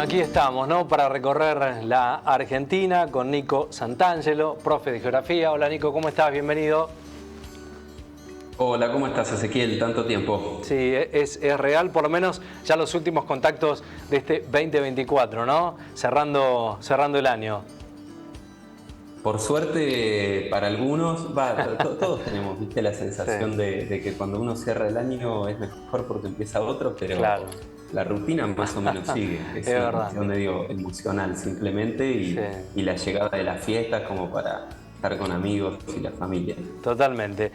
Bueno, aquí estamos, ¿no? Para recorrer la Argentina con Nico Santangelo, profe de Geografía. Hola Nico, ¿cómo estás? Bienvenido. Hola, ¿cómo estás, Ezequiel? Tanto tiempo. Sí, es real, por lo menos ya los últimos contactos de este 2024, ¿no? Cerrando el año. Por suerte, para algunos, todos tenemos, ¿viste? La sensación Sí, de que cuando uno cierra el año es mejor porque empieza otro, pero claro, la rutina más o menos sigue. es Es una verdad. cuestión medio emocional simplemente Sí, y la llegada de las fiestas como para estar con amigos y la familia. totalmente.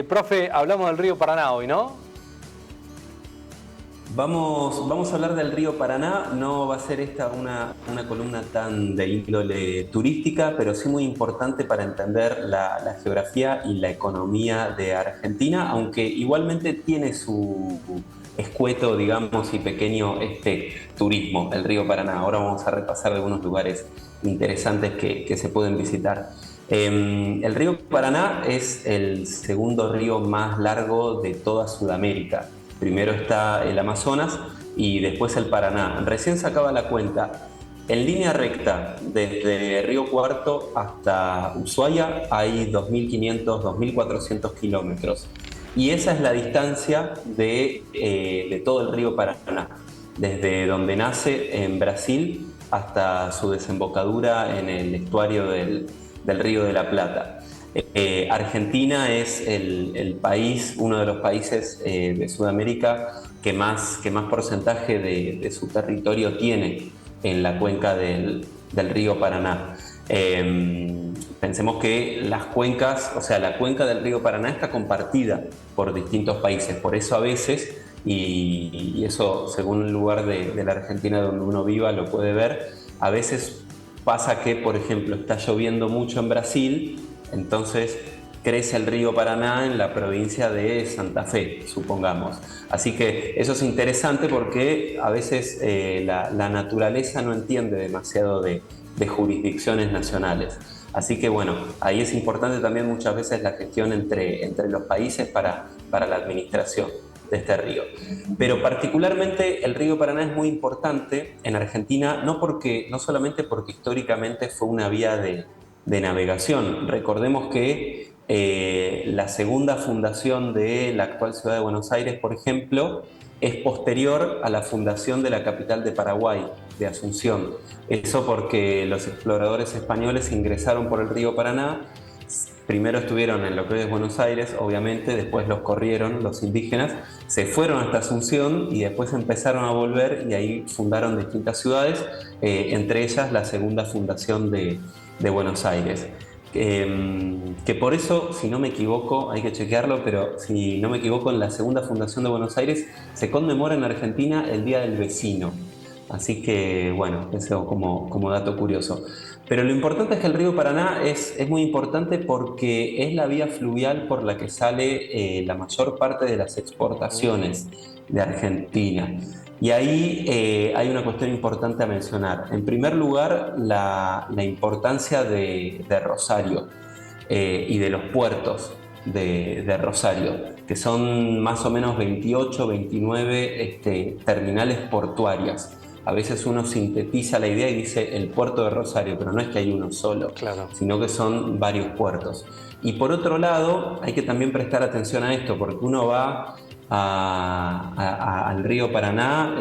Profe, hablamos del río Paraná hoy, ¿no? Vamos a hablar del río Paraná. No va a ser esta una columna tan de índole turística, pero sí muy importante para entender la geografía y la economía de Argentina, aunque igualmente tiene su escueto, digamos, y pequeño turismo, el río Paraná. Ahora vamos a repasar algunos lugares interesantes que se pueden visitar. El río Paraná es el segundo río más largo de toda Sudamérica. Primero está el Amazonas y después el Paraná. Recién sacaba la cuenta. En línea recta, desde Río Cuarto hasta Ushuaia, hay 2.500, 2.400 kilómetros. Y esa es la distancia de todo el río Paraná, desde donde nace en Brasil hasta su desembocadura en el estuario del Río de la Plata. Argentina es el país, uno de los países de Sudamérica que más porcentaje de su territorio tiene en la cuenca del río Paraná. Pensemos que las cuencas, o sea, la cuenca del río Paraná está compartida por distintos países, por eso a veces, y eso según el lugar de la Argentina donde uno viva lo puede ver, a veces pasa que, por ejemplo, está lloviendo mucho en Brasil, entonces crece el río Paraná en la provincia de Santa Fe, supongamos. Así que eso es interesante porque a veces la naturaleza no entiende demasiado de jurisdicciones nacionales. Así que bueno, ahí es importante también muchas veces la gestión entre los países para la administración de este río. Pero particularmente el río Paraná es muy importante en Argentina, no solamente porque históricamente fue una vía de navegación. Recordemos que la segunda fundación de la actual ciudad de Buenos Aires, por ejemplo, es posterior a la fundación de la capital de Paraguay, de Asunción. Eso porque los exploradores españoles ingresaron por el río Paraná. Primero estuvieron en lo que hoy es Buenos Aires, obviamente, después los corrieron los indígenas, se fueron hasta Asunción y después empezaron a volver y ahí fundaron distintas ciudades, entre ellas la segunda fundación de Buenos Aires. Que por eso, si no me equivoco, hay que chequearlo, pero si no me equivoco, en la segunda fundación de Buenos Aires se conmemora en Argentina el Día del Vecino. Así que, bueno, eso como dato curioso. Pero lo importante es que el río Paraná es muy importante porque es la vía fluvial por la que sale la mayor parte de las exportaciones de Argentina. Y ahí hay una cuestión importante a mencionar. En primer lugar, la importancia de Rosario y de los puertos de Rosario, que son más o menos 28, 29 terminales portuarias. A veces uno sintetiza la idea y dice el puerto de Rosario, pero no es que hay uno solo, Claro. sino que son varios puertos. Y por otro lado, hay que también prestar atención a esto, porque uno va al río Paraná,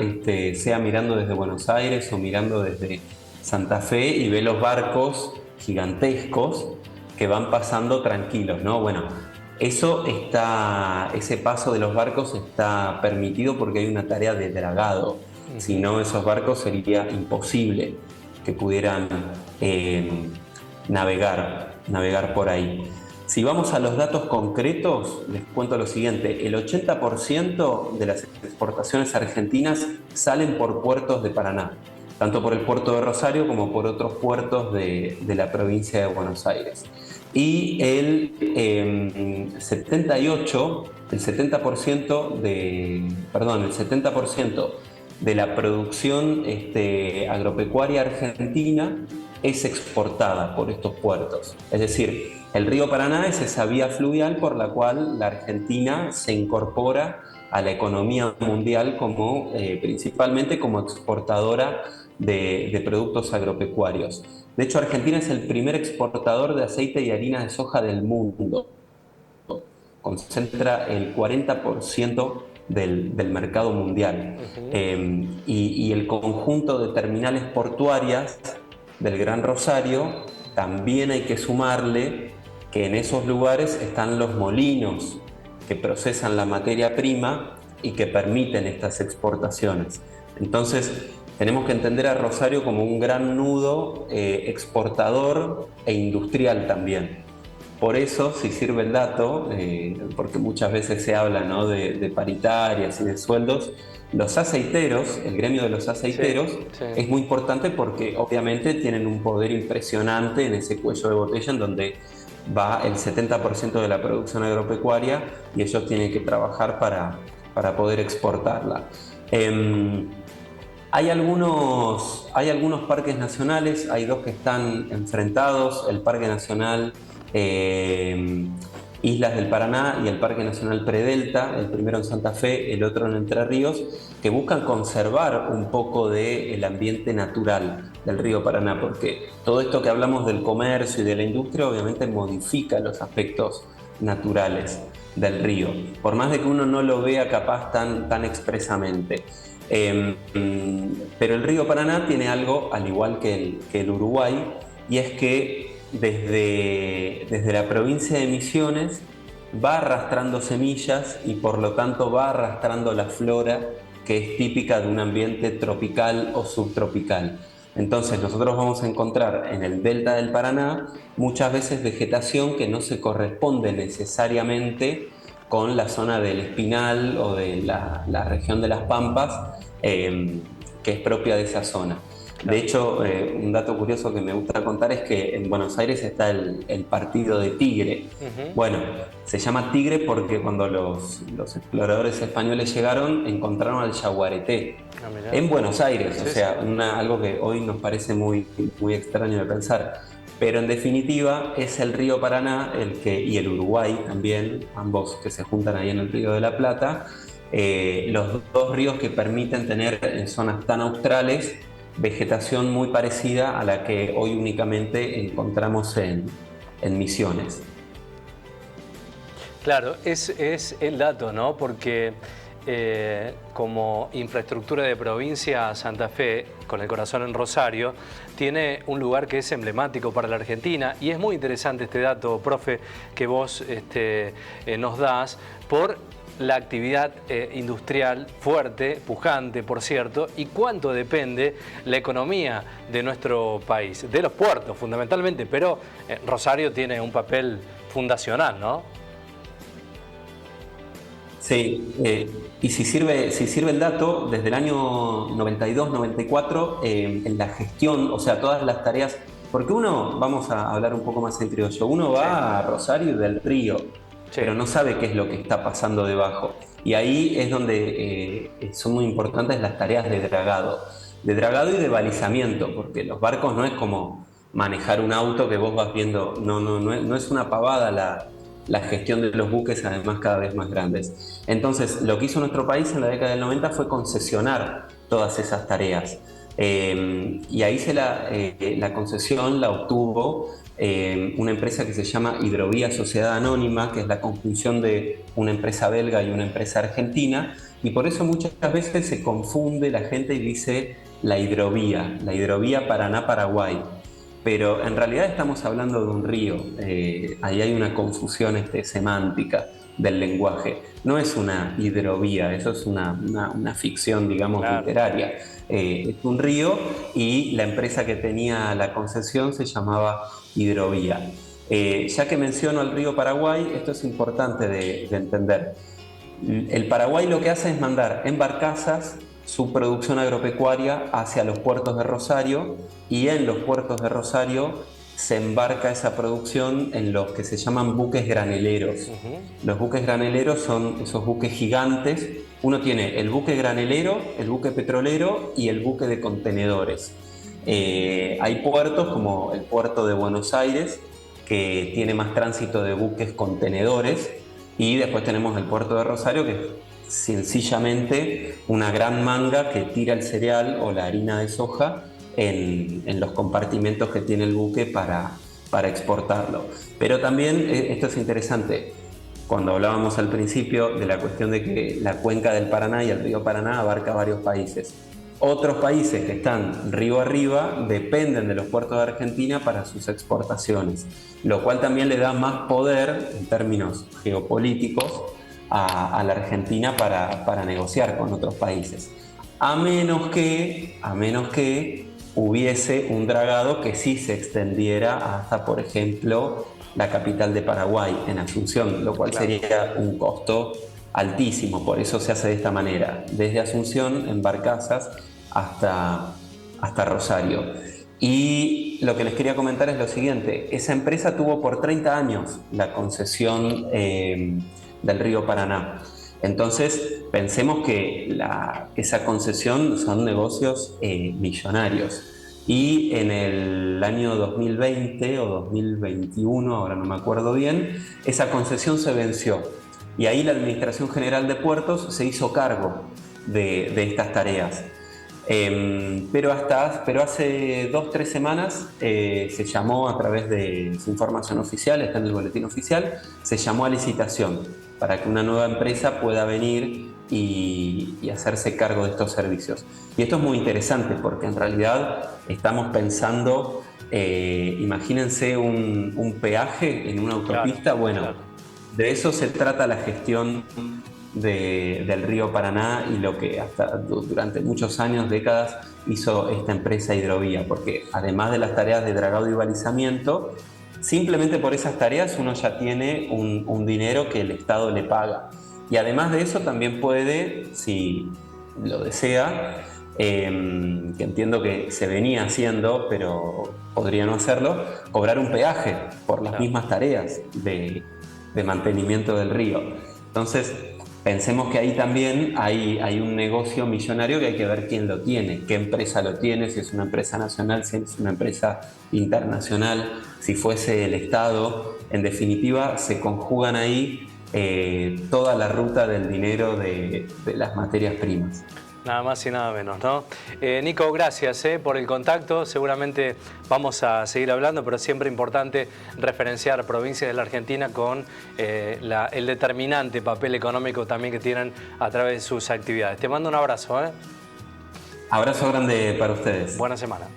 sea mirando desde Buenos Aires o mirando desde Santa Fe y ve los barcos gigantescos que van pasando tranquilos, ¿no? Bueno, ese paso de los barcos está permitido porque hay una tarea de dragado. Si no, esos barcos sería imposible que pudieran navegar por ahí. Si vamos a los datos concretos, les cuento lo siguiente. El 80% de las exportaciones argentinas salen por puertos de Paraná, tanto por el puerto de Rosario como por otros puertos de la provincia de Buenos Aires. Y el 70% el 70% de la producción agropecuaria argentina es exportada por estos puertos. Es decir, el río Paraná es esa vía fluvial por la cual la Argentina se incorpora a la economía mundial principalmente como exportadora de productos agropecuarios. De hecho, Argentina es el primer exportador de aceite y harina de soja del mundo. Concentra el 40% del mercado mundial. Y el conjunto de terminales portuarias del Gran Rosario, también hay que sumarle que en esos lugares están los molinos que procesan la materia prima y que permiten estas exportaciones. Entonces, tenemos que entender a Rosario como un gran nudo exportador e industrial también. Por eso, si sirve el dato, porque muchas veces se habla, ¿no?, de paritarias y de sueldos, los aceiteros, el gremio de los aceiteros, es muy importante porque obviamente tienen un poder impresionante en ese cuello de botella en donde va el 70% de la producción agropecuaria y ellos tienen que trabajar para poder exportarla. Hay algunos parques nacionales, hay dos que están enfrentados, el Parque Nacional Islas del Paraná y el Parque Nacional Predelta, el primero en Santa Fe, el otro en Entre Ríos, que buscan conservar un poco del ambiente natural del río Paraná, porque todo esto que hablamos del comercio y de la industria obviamente modifica los aspectos naturales del río, por más de que uno no lo vea capaz tan expresamente. Pero el río Paraná tiene algo al igual que el Uruguay, y es que desde la provincia de Misiones va arrastrando semillas y por lo tanto va arrastrando la flora que es típica de un ambiente tropical o subtropical. Entonces nosotros vamos a encontrar en el delta del Paraná muchas veces vegetación que no se corresponde necesariamente con la zona del Espinal o de la región de las Pampas, que es propia de esa zona. De hecho, un dato curioso que me gusta contar es que en Buenos Aires está el partido de Tigre. Bueno, se llama Tigre porque cuando los exploradores españoles llegaron, encontraron al yaguareté en Buenos Aires. O sea, algo que hoy nos parece muy extraño de pensar. Pero en definitiva es el río Paraná y el Uruguay también, ambos que se juntan ahí en el Río de la Plata, los dos ríos que permiten tener en zonas tan australes vegetación muy parecida a la que hoy únicamente encontramos en Misiones. Claro, es el dato, ¿no? Porque como infraestructura de provincia, Santa Fe, con el corazón en Rosario, tiene un lugar que es emblemático para la Argentina, y es muy interesante este dato, profe, que vos nos das, por la actividad industrial fuerte, pujante, por cierto, y cuánto depende la economía de nuestro país, de los puertos fundamentalmente, pero Rosario tiene un papel fundacional, ¿no? Sí, y si sirve el dato, desde el año 92-94, en la gestión, o sea, todas las tareas, porque vamos a hablar un poco más en criollo, uno va a Rosario del Río, pero no sabe qué es lo que está pasando debajo. Y ahí es donde son muy importantes las tareas de dragado y de balizamiento, porque los barcos no es como manejar un auto que vos vas viendo, no es una pavada la gestión de los buques, además cada vez más grandes. Entonces, lo que hizo nuestro país en la década del 90 fue concesionar todas esas tareas. Y ahí la concesión la obtuvo una empresa que se llama Hidrovía Sociedad Anónima, que es la conjunción de una empresa belga y una empresa argentina, y por eso muchas veces se confunde la gente y dice la hidrovía Paraná-Paraguay. Pero en realidad estamos hablando de un río, ahí hay una confusión semántica del lenguaje. No es una hidrovía, eso es una ficción, digamos, literaria. Es un río y la empresa que tenía la concesión se llamaba Hidrovía. Ya que menciono al río Paraguay, esto es importante de entender. El Paraguay lo que hace es mandar en barcazas su producción agropecuaria hacia los puertos de Rosario, y en los puertos de Rosario se embarca esa producción en los que se llaman buques graneleros. Los buques graneleros son esos buques gigantes. Uno tiene el buque granelero, el buque petrolero y el buque de contenedores. Hay puertos como el puerto de Buenos Aires, que tiene más tránsito de buques contenedores, y después tenemos el puerto de Rosario, que es sencillamente una gran manga que tira el cereal o la harina de soja en los compartimentos que tiene el buque para exportarlo. Pero también, esto es interesante, cuando hablábamos al principio de la cuestión de que la cuenca del Paraná y el río Paraná abarca varios países. Otros países que están río arriba dependen de los puertos de Argentina para sus exportaciones, lo cual también le da más poder en términos geopolíticos a la Argentina para negociar con otros países. A menos que hubiese un dragado que sí se extendiera hasta, por ejemplo, la capital de Paraguay, en Asunción, lo cual sería un costo altísimo. Por eso se hace de esta manera, desde Asunción en barcazas hasta Rosario. Y lo que les quería comentar es lo siguiente: esa empresa tuvo por 30 años la concesión del río Paraná. Entonces, pensemos que esa concesión son negocios millonarios. Y en el año 2020 o 2021, ahora no me acuerdo bien, esa concesión se venció. Y ahí la Administración General de Puertos se hizo cargo de estas tareas. Pero hace 2-3 semanas se llamó, a través de su información oficial, está en el boletín oficial, se llamó a licitación para que una nueva empresa pueda venir y hacerse cargo de estos servicios. Y esto es muy interesante porque en realidad estamos pensando, imagínense un peaje en una autopista. Claro, bueno, claro. De eso se trata la gestión del río Paraná y lo que durante muchos años, décadas, hizo esta empresa Hidrovía, porque además de las tareas de dragado y balizamiento, simplemente por esas tareas uno ya tiene un dinero que el Estado le paga. Y además de eso también puede, si lo desea, que entiendo que se venía haciendo, pero podría no hacerlo, cobrar un peaje por las mismas tareas de mantenimiento del río. Entonces, pensemos que ahí también hay un negocio millonario que hay que ver quién lo tiene, qué empresa lo tiene, si es una empresa nacional, si es una empresa internacional, si fuese el Estado. En definitiva, se conjugan ahí toda la ruta del dinero de las materias primas. Nada más y nada menos, ¿no? Nico, gracias por el contacto. Seguramente vamos a seguir hablando, pero siempre importante referenciar provincias de la Argentina con el determinante papel económico también que tienen a través de sus actividades. Te mando un abrazo. Abrazo grande para ustedes. Buena semana.